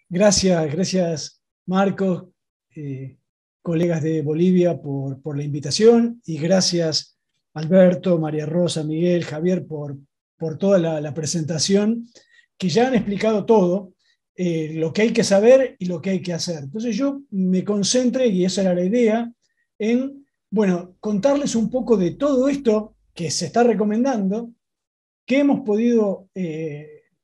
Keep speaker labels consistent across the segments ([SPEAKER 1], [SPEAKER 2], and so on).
[SPEAKER 1] Gracias Marcos, colegas de Bolivia por la invitación, y gracias Alberto, María Rosa, Miguel, Javier por toda la presentación, que ya han explicado todo, lo que hay que saber y lo que hay que hacer. Entonces yo me concentré, y esa era la idea, en contarles un poco de todo esto que se está recomendando, que hemos podido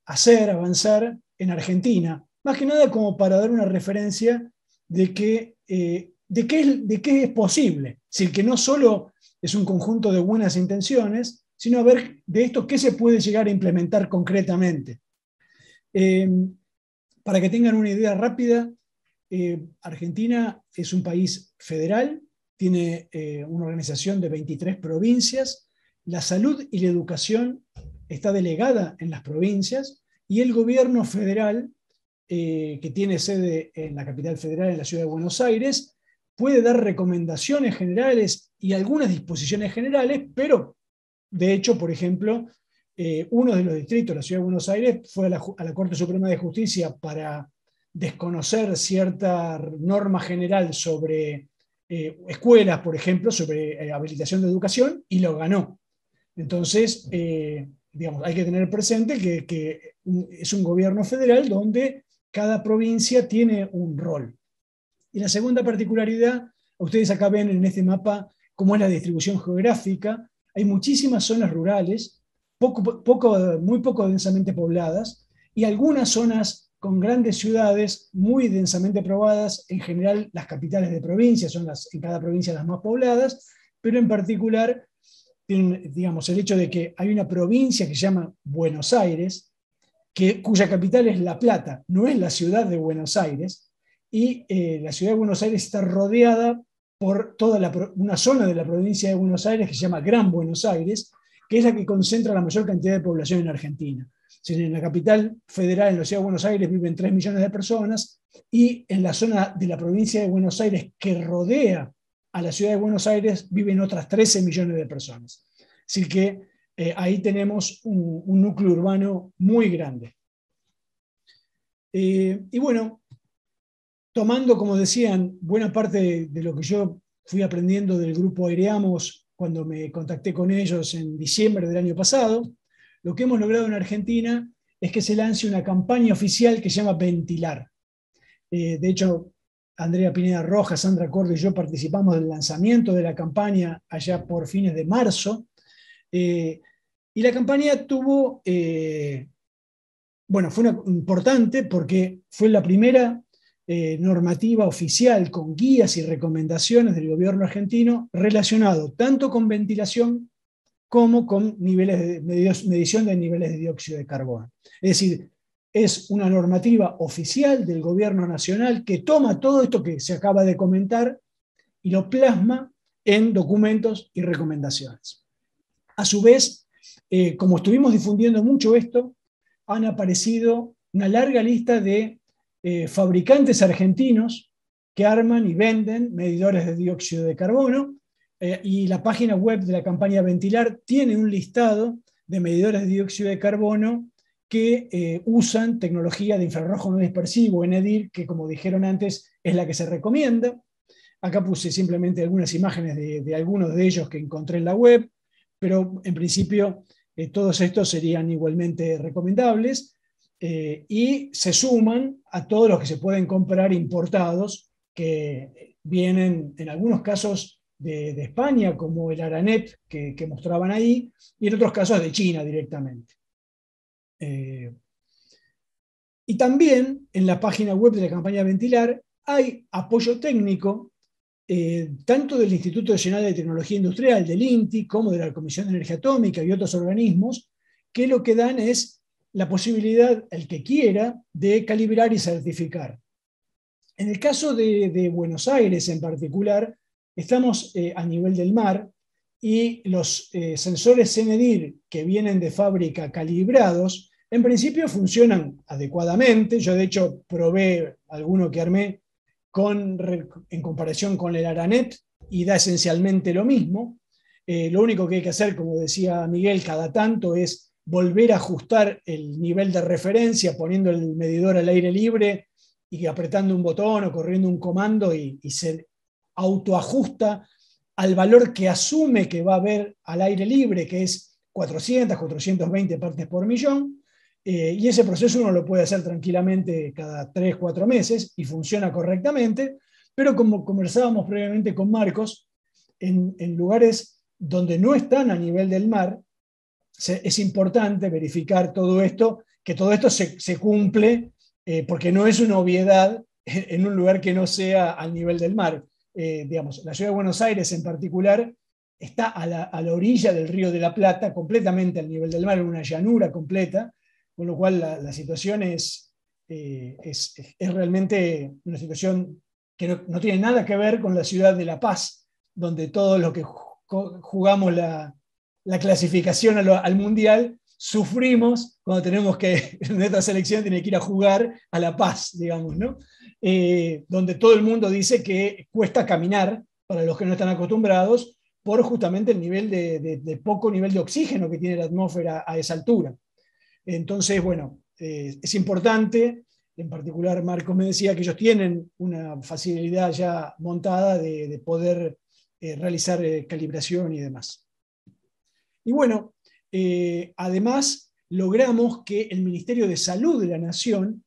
[SPEAKER 1] hacer, avanzar en Argentina, más que nada como para dar una referencia de qué es posible. Es decir, que no solo es un conjunto de buenas intenciones, sino a ver de esto qué se puede llegar a implementar concretamente. Para que tengan una idea rápida, Argentina es un país federal, tiene una organización de 23 provincias, la salud y la educación está delegada en las provincias, y el gobierno federal, que tiene sede en la capital federal, en la ciudad de Buenos Aires, puede dar recomendaciones generales y algunas disposiciones generales, pero de hecho, por ejemplo, uno de los distritos de la ciudad de Buenos Aires fue a la Corte Suprema de Justicia para desconocer cierta norma general sobre escuelas, por ejemplo, sobre habilitación de educación, y lo ganó. Entonces, hay que tener presente que es un gobierno federal donde cada provincia tiene un rol. Y la segunda particularidad, ustedes acá ven en este mapa cómo es la distribución geográfica. Hay muchísimas zonas rurales, muy poco densamente pobladas, y algunas zonas con grandes ciudades muy densamente pobladas. En general, las capitales de provincia son en cada provincia las más pobladas, pero en particular, el hecho de que hay una provincia que se llama Buenos Aires, cuya capital es La Plata, no es la ciudad de Buenos Aires, y la ciudad de Buenos Aires está rodeada por una zona de la provincia de Buenos Aires que se llama Gran Buenos Aires, que es la que concentra la mayor cantidad de población en Argentina. En la capital federal, en la ciudad de Buenos Aires, viven 3 millones de personas, y en la zona de la provincia de Buenos Aires que rodea a la ciudad de Buenos Aires viven otras 13 millones de personas. Así que ahí tenemos un núcleo urbano muy grande. Y bueno, tomando, como decían, buena parte de lo que yo fui aprendiendo del grupo Aireamos cuando me contacté con ellos en diciembre del año pasado, lo que hemos logrado en Argentina es que se lance una campaña oficial que se llama Ventilar. De hecho, Andrea Pineda Rojas, Sandra Cordo y yo participamos del lanzamiento de la campaña allá por fines de marzo. Y la campaña tuvo, fue importante porque fue la primera normativa oficial con guías y recomendaciones del gobierno argentino relacionado tanto con ventilación como con medición de niveles de dióxido de carbono. Es decir, es una normativa oficial del gobierno nacional que toma todo esto que se acaba de comentar y lo plasma en documentos y recomendaciones. A su vez, como estuvimos difundiendo mucho esto, han aparecido una larga lista de fabricantes argentinos que arman y venden medidores de dióxido de carbono, y la página web de la campaña Ventilar tiene un listado de medidores de dióxido de carbono que usan tecnología de infrarrojo no dispersivo, NEDIR, que, como dijeron antes, es la que se recomienda. Acá puse simplemente algunas imágenes de algunos de ellos que encontré en la web, pero en principio todos estos serían igualmente recomendables, y se suman a todos los que se pueden comprar importados, que vienen en algunos casos de España, como el Aranet que mostraban ahí, y en otros casos de China directamente. Y también en la página web de la campaña Ventilar hay apoyo técnico, tanto del Instituto Nacional de Tecnología Industrial, del INTI, como de la Comisión de Energía Atómica y otros organismos, que lo que dan es la posibilidad, el que quiera, de calibrar y certificar. En el caso de Buenos Aires en particular, estamos a nivel del mar, y los sensores CENEDIR que vienen de fábrica calibrados, en principio funcionan adecuadamente. Yo de hecho probé alguno que armé en comparación con el Aranet, y da esencialmente lo mismo. Lo único que hay que hacer, como decía Miguel, cada tanto es volver a ajustar el nivel de referencia poniendo el medidor al aire libre y apretando un botón o corriendo un comando y se autoajusta al valor que asume que va a haber al aire libre, que es 400, 420 partes por millón, y ese proceso uno lo puede hacer tranquilamente cada 3, 4 meses y funciona correctamente, pero como conversábamos previamente con Marcos, en lugares donde no están a nivel del mar, es importante verificar todo esto, que todo esto se cumple, porque no es una obviedad en un lugar que no sea al nivel del mar. Digamos, la ciudad de Buenos Aires en particular está a la orilla del Río de la Plata, completamente al nivel del mar, en una llanura completa, con lo cual la situación es realmente una situación que no tiene nada que ver con la ciudad de La Paz, donde todos los que jugamos la clasificación al Mundial sufrimos cuando tenemos que, nuestra selección tiene que ir a jugar a La Paz, digamos, ¿no? Donde todo el mundo dice que cuesta caminar para los que no están acostumbrados por justamente el nivel de poco nivel de oxígeno que tiene la atmósfera a esa altura. Entonces, bueno, es importante, en particular Marcos me decía que ellos tienen una facilidad ya montada de poder realizar calibración y demás. Y bueno, además logramos que el Ministerio de Salud de la Nación,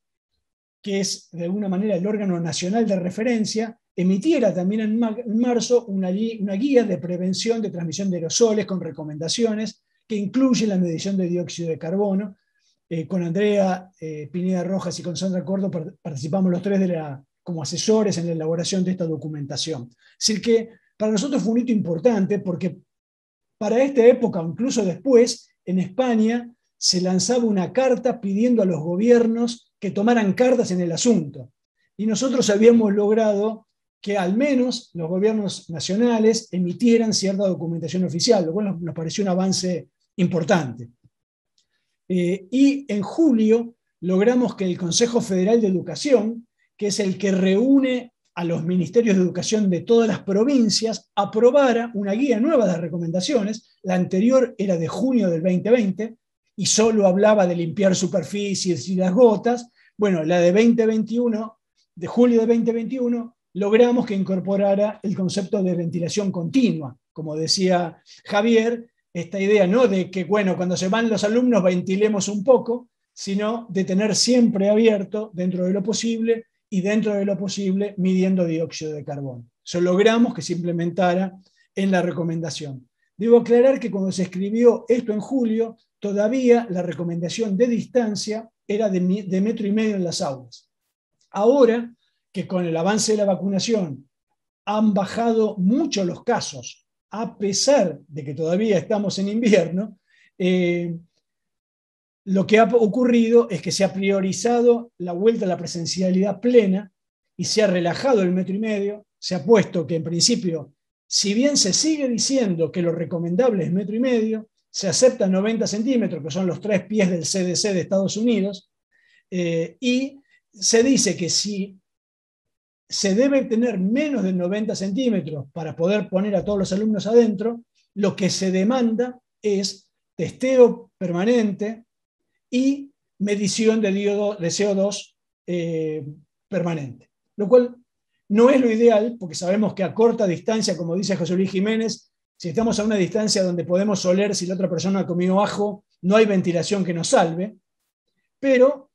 [SPEAKER 1] que es de alguna manera el órgano nacional de referencia, emitiera también en marzo una guía de prevención de transmisión de aerosoles con recomendaciones que incluye la medición de dióxido de carbono. Con Andrea Pineda Rojas y con Sandra Cordo participamos los tres como asesores en la elaboración de esta documentación. Es decir que para nosotros fue un hito importante porque para esta época, incluso después, en España se lanzaba una carta pidiendo a los gobiernos que tomaran cartas en el asunto. Y nosotros habíamos logrado que al menos los gobiernos nacionales emitieran cierta documentación oficial, lo cual nos pareció un avance importante. Y en julio logramos que el Consejo Federal de Educación, que es el que reúne a los ministerios de educación de todas las provincias, aprobara una guía nueva de recomendaciones. La anterior era de junio del 2020 y solo hablaba de limpiar superficies y las gotas. Bueno, la de 2021, de julio de 2021, logramos que incorporara el concepto de ventilación continua. Como decía Javier, esta idea no de que, bueno, cuando se van los alumnos ventilemos un poco, sino de tener siempre abierto, dentro de lo posible, y dentro de lo posible midiendo dióxido de carbono. Eso logramos que se implementara en la recomendación. Debo aclarar que cuando se escribió esto en julio, todavía la recomendación de distancia era de 1,5 metros en las aulas. Ahora que con el avance de la vacunación han bajado mucho los casos, a pesar de que todavía estamos en invierno, lo que ha ocurrido es que se ha priorizado la vuelta a la presencialidad plena y se ha relajado el 1,5 metros, se ha puesto que en principio, si bien se sigue diciendo que lo recomendable es 1,5 metros, se acepta 90 centímetros, que son los 3 pies del CDC de Estados Unidos, y se dice que si se debe tener menos de 90 centímetros para poder poner a todos los alumnos adentro, lo que se demanda es testeo permanente y medición de CO2 permanente. Lo cual no es lo ideal, porque sabemos que a corta distancia, como dice José Luis Jiménez, si estamos a una distancia donde podemos oler si la otra persona comió ajo, no hay ventilación que nos salve, pero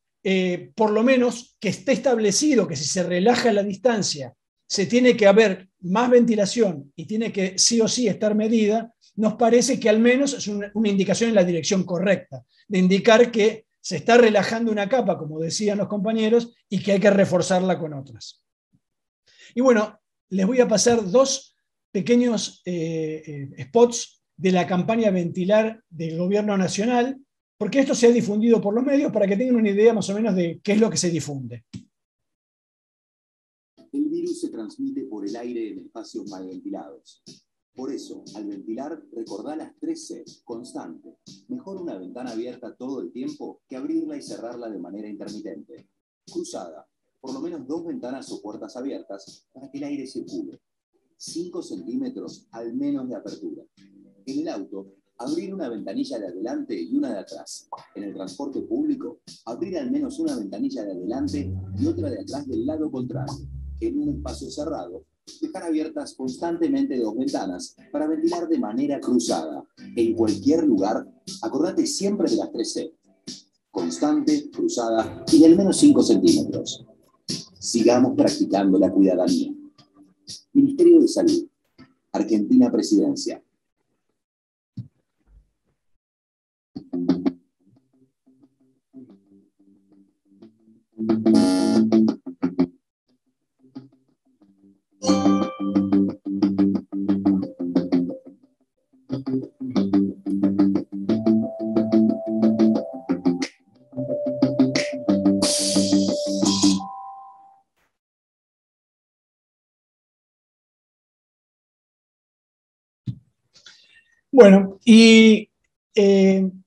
[SPEAKER 1] por lo menos que esté establecido que si se relaja la distancia, se tiene que haber más ventilación y tiene que sí o sí estar medida, nos parece que al menos es una indicación en la dirección correcta, de indicar que se está relajando una capa, como decían los compañeros, y que hay que reforzarla con otras. Y bueno, les voy a pasar 2 pequeños spots de la campaña Ventilar del Gobierno Nacional, porque esto se ha difundido por los medios para que tengan una idea más o menos de qué es lo que se difunde.
[SPEAKER 2] El virus se transmite por el aire en espacios mal ventilados. Por eso, al ventilar, recordá las 3 C, constante. Mejor una ventana abierta todo el tiempo que abrirla y cerrarla de manera intermitente. Cruzada, por lo menos 2 ventanas o puertas abiertas para que el aire circule. 5 centímetros al menos de apertura. En el auto, Abrir una ventanilla de adelante y una de atrás. En el transporte público, abrir al menos una ventanilla de adelante y otra de atrás del lado contrario. En un espacio cerrado, dejar abiertas constantemente 2 ventanas para ventilar de manera cruzada. En cualquier lugar, acordate siempre de las 3 C. Constante, cruzada y de al menos 5 centímetros. Sigamos practicando la cuidadanía. Ministerio de Salud. Argentina Presidencia.
[SPEAKER 1] Bueno, y en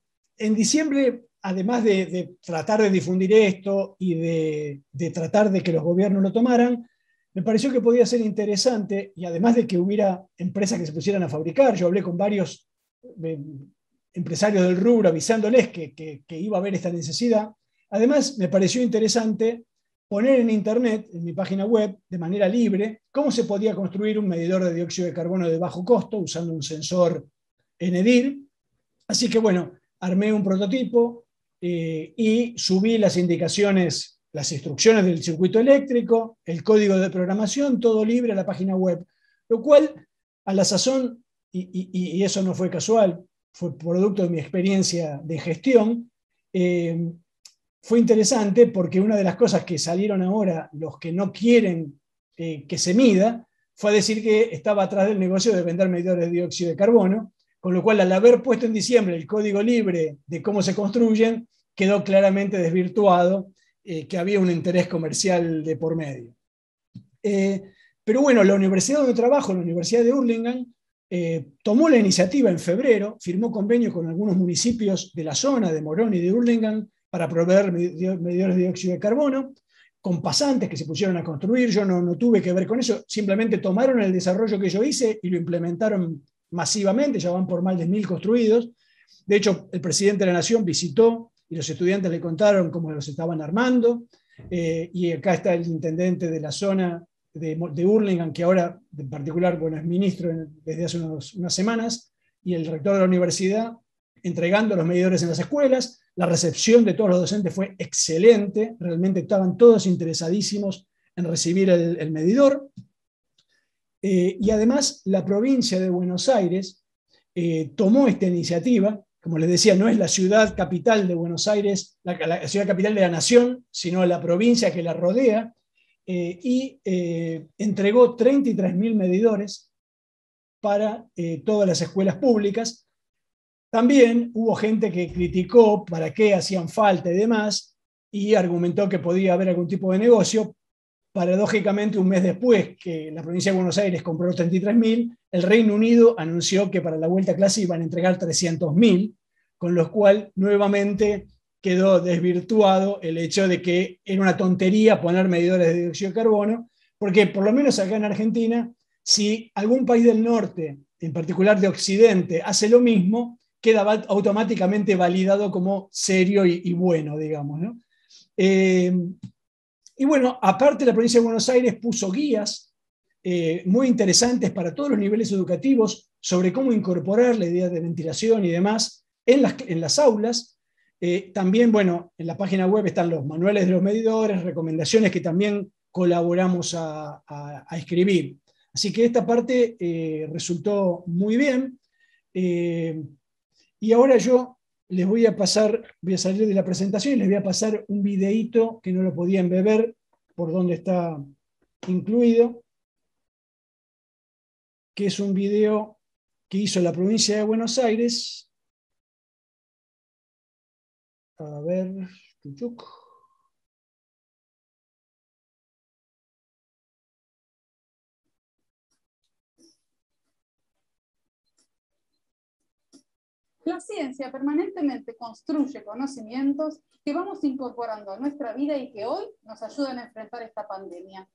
[SPEAKER 1] diciembre, además de tratar de difundir esto y de tratar de que los gobiernos lo tomaran, me pareció que podía ser interesante, y además de que hubiera empresas que se pusieran a fabricar, yo hablé con varios empresarios del rubro avisándoles que iba a haber esta necesidad. Además, me pareció interesante poner en internet, en mi página web, de manera libre, cómo se podía construir un medidor de dióxido de carbono de bajo costo usando un sensor ENEDIR. Así que bueno, armé un prototipo y subí las indicaciones, las instrucciones del circuito eléctrico, el código de programación, todo libre a la página web. Lo cual, a la sazón, y eso no fue casual, fue producto de mi experiencia de gestión, fue interesante porque una de las cosas que salieron ahora, los que no quieren que se mida, fue a decir que estaba atrás del negocio de vender medidores de dióxido de carbono, con lo cual al haber puesto en diciembre el código libre de cómo se construyen, quedó claramente desvirtuado que había un interés comercial de por medio. Pero bueno, la universidad donde trabajo, la Universidad de Hurlingham, tomó la iniciativa en febrero, firmó convenio con algunos municipios de la zona de Morón y de Hurlingham para proveer medidores de dióxido de carbono, con pasantes que se pusieron a construir. Yo no tuve que ver con eso, simplemente tomaron el desarrollo que yo hice y lo implementaron masivamente, ya van por más de 1000 construidos. De hecho, el presidente de la Nación visitó y los estudiantes le contaron cómo los estaban armando, y acá está el intendente de la zona de Hurlingham, que ahora en particular, bueno, es ministro desde hace unas semanas, y el rector de la universidad entregando los medidores en las escuelas. La recepción de todos los docentes fue excelente, realmente estaban todos interesadísimos en recibir el medidor. Y además la provincia de Buenos Aires tomó esta iniciativa. Como les decía, no es la ciudad capital de Buenos Aires, la ciudad capital de la nación, sino la provincia que la rodea, y entregó 33.000 medidores para todas las escuelas públicas. También hubo gente que criticó para qué hacían falta y demás, y argumentó que podía haber algún tipo de negocio. Paradójicamente, un mes después que la provincia de Buenos Aires compró 33.000, el Reino Unido anunció que para la vuelta a clase iban a entregar 300.000, con lo cual nuevamente quedó desvirtuado el hecho de que era una tontería poner medidores de dióxido de carbono, porque por lo menos acá en Argentina, si algún país del norte, en particular de Occidente, hace lo mismo, queda automáticamente validado como serio y bueno, digamos, ¿no? Y bueno, aparte la provincia de Buenos Aires puso guías muy interesantes para todos los niveles educativos sobre cómo incorporar la idea de ventilación y demás en las aulas. También, bueno, en la página web están los manuales de los medidores, recomendaciones que también colaboramos a escribir. Así que esta parte resultó muy bien. Y ahora yo les voy a pasar, voy a salir de la presentación y les voy a pasar un videíto que no lo podían ver por donde está incluido, que es un video que hizo la provincia de Buenos Aires. A ver, chuchuc.
[SPEAKER 3] La ciencia permanentemente construye conocimientos que vamos incorporando a nuestra vida y que hoy nos ayudan a enfrentar esta pandemia.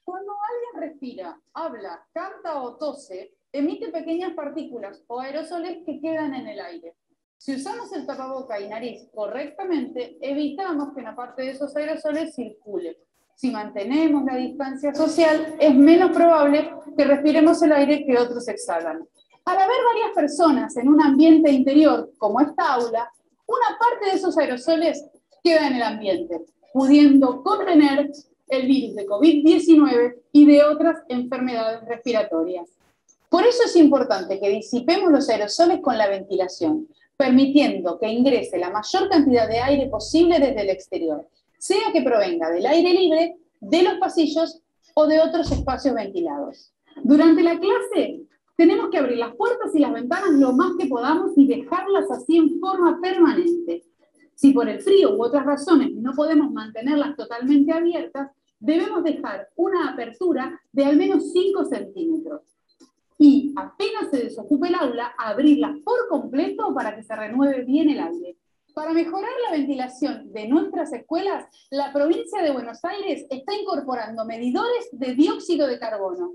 [SPEAKER 3] Cuando alguien respira, habla, canta o tose, emite pequeñas partículas o aerosoles que quedan en el aire. Si usamos el tapaboca y nariz correctamente, evitamos que una parte de esos aerosoles circule. Si mantenemos la distancia social, es menos probable que respiremos el aire que otros exhalan. Al haber varias personas en un ambiente interior como esta aula, una parte de esos aerosoles queda en el ambiente, pudiendo contener el virus de COVID-19 y de otras enfermedades respiratorias. Por eso es importante que disipemos los aerosoles con la ventilación, permitiendo que ingrese la mayor cantidad de aire posible desde el exterior, sea que provenga del aire libre, de los pasillos o de otros espacios ventilados. Durante la clase tenemos que abrir las puertas y las ventanas lo más que podamos y dejarlas así en forma permanente. Si por el frío u otras razones no podemos mantenerlas totalmente abiertas, debemos dejar una apertura de al menos 5 centímetros. Y apenas se desocupe el aula, abrirlas por completo para que se renueve bien el aire. Para mejorar la ventilación de nuestras escuelas, la provincia de Buenos Aires está incorporando medidores de dióxido de carbono.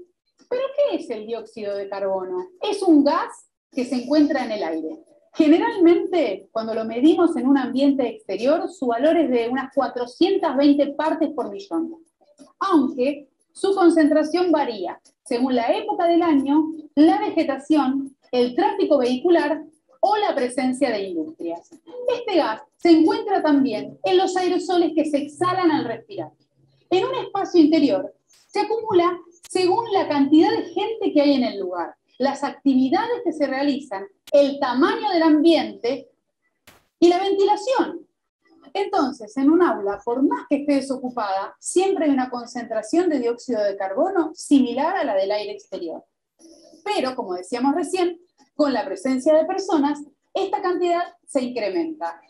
[SPEAKER 3] ¿Pero qué es el dióxido de carbono? Es un gas que se encuentra en el aire. Generalmente, cuando lo medimos en un ambiente exterior, su valor es de unas 420 partes por millón. Aunque su concentración varía según la época del año, la vegetación, el tráfico vehicular o la presencia de industrias. Este gas se encuentra también en los aerosoles que se exhalan al respirar. En un espacio interior se acumula según la cantidad de gente que hay en el lugar, las actividades que se realizan, el tamaño del ambiente y la ventilación. Entonces, en un aula, por más que esté desocupada, siempre hay una concentración de dióxido de carbono similar a la del aire exterior. Pero, como decíamos recién, con la presencia de personas, esta cantidad se incrementa.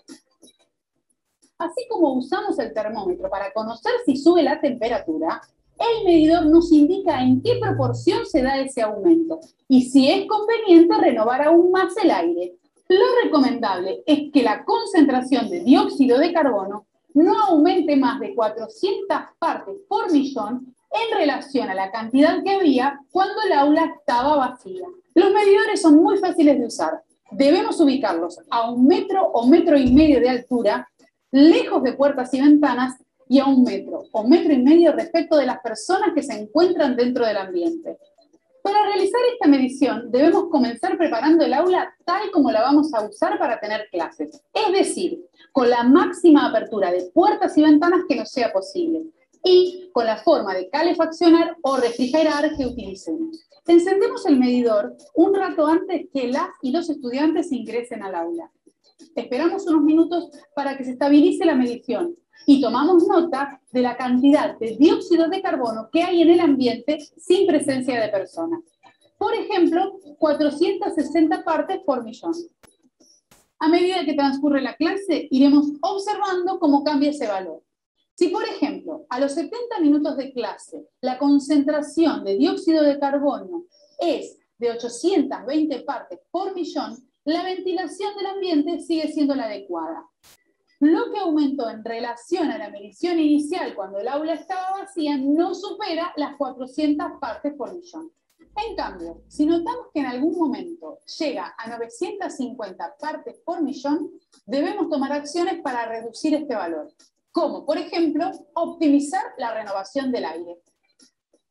[SPEAKER 3] Así como usamos el termómetro para conocer si sube la temperatura, el medidor nos indica en qué proporción se da ese aumento y si es conveniente renovar aún más el aire. Lo recomendable es que la concentración de dióxido de carbono no aumente más de 400 partes por millón en relación a la cantidad que había cuando el aula estaba vacía. Los medidores son muy fáciles de usar. Debemos ubicarlos a 1 metro o 1,5 metros de altura, lejos de puertas y ventanas, y a 1 metro o 1,5 metros respecto de las personas que se encuentran dentro del ambiente. Para realizar esta medición, debemos comenzar preparando el aula tal como la vamos a usar para tener clases, es decir, con la máxima apertura de puertas y ventanas que nos sea posible, y con la forma de calefaccionar o refrigerar que utilicemos. Encendemos el medidor un rato antes que las y los estudiantes ingresen al aula. Esperamos unos minutos para que se estabilice la medición y tomamos nota de la cantidad de dióxido de carbono que hay en el ambiente sin presencia de personas. Por ejemplo, 460 partes por millón. A medida que transcurre la clase, iremos observando cómo cambia ese valor. Si, por ejemplo, a los 70 minutos de clase, la concentración de dióxido de carbono es de 820 partes por millón, la ventilación del ambiente sigue siendo la adecuada. Lo que aumentó en relación a la medición inicial cuando el aula estaba vacía no supera las 400 partes por millón. En cambio, si notamos que en algún momento llega a 950 partes por millón, debemos tomar acciones para reducir este valor, como, por ejemplo, optimizar la renovación del aire.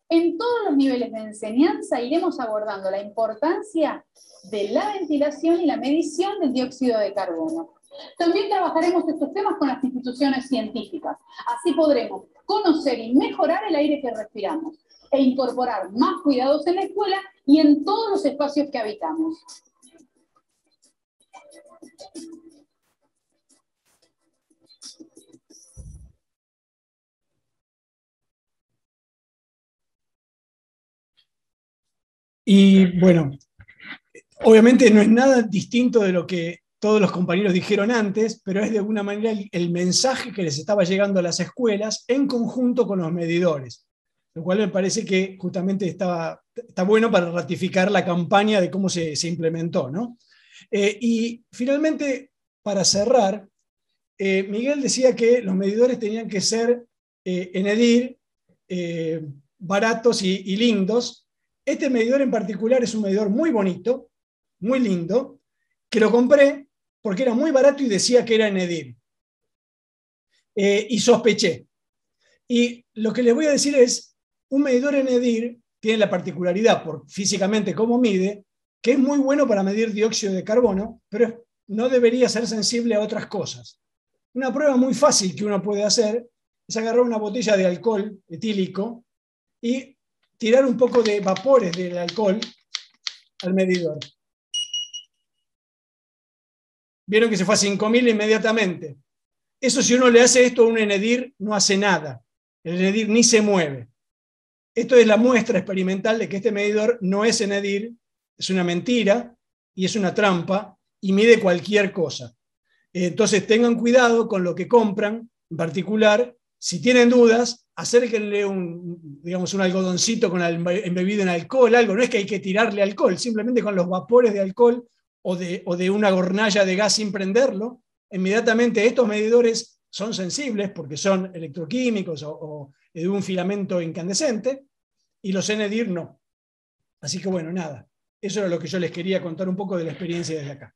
[SPEAKER 3] En todos los niveles de enseñanza iremos abordando la importancia de la ventilación y la medición del dióxido de carbono. También trabajaremos estos temas con las instituciones científicas. Así podremos conocer y mejorar el aire que respiramos e incorporar más cuidados en la escuela y en todos los espacios que habitamos.
[SPEAKER 1] Y bueno, obviamente no es nada distinto de lo que todos los compañeros dijeron antes, pero es de alguna manera el mensaje que les estaba llegando a las escuelas en conjunto con los medidores, lo cual me parece que justamente está bueno para ratificar la campaña de cómo se implementó, ¿no? Y finalmente, para cerrar, Miguel decía que los medidores tenían que ser en EDIR, baratos y lindos, Este medidor en particular es un medidor muy bonito, muy lindo, que lo compré porque era muy barato y decía que era Enedir. Y sospeché. Y lo que les voy a decir es, un medidor Enedir tiene la particularidad, por físicamente cómo mide, que es muy bueno para medir dióxido de carbono, pero no debería ser sensible a otras cosas. Una prueba muy fácil que uno puede hacer es agarrar una botella de alcohol etílico y tirar un poco de vapores del alcohol al medidor. Vieron que se fue a 5.000 inmediatamente. Eso, si uno le hace esto a un Enedir, no hace nada. El Enedir ni se mueve. Esto es la muestra experimental de que este medidor no es Enedir, es una mentira y es una trampa y mide cualquier cosa. Entonces tengan cuidado con lo que compran, en particular, si tienen dudas, acérquenle un algodoncito embebido en alcohol, algo. No es que hay que tirarle alcohol, simplemente con los vapores de alcohol o de una hornalla de gas sin prenderlo, inmediatamente estos medidores son sensibles porque son electroquímicos o de un filamento incandescente, y los Enedir no. Así que bueno, nada, eso era lo que yo les quería contar un poco de la experiencia desde acá.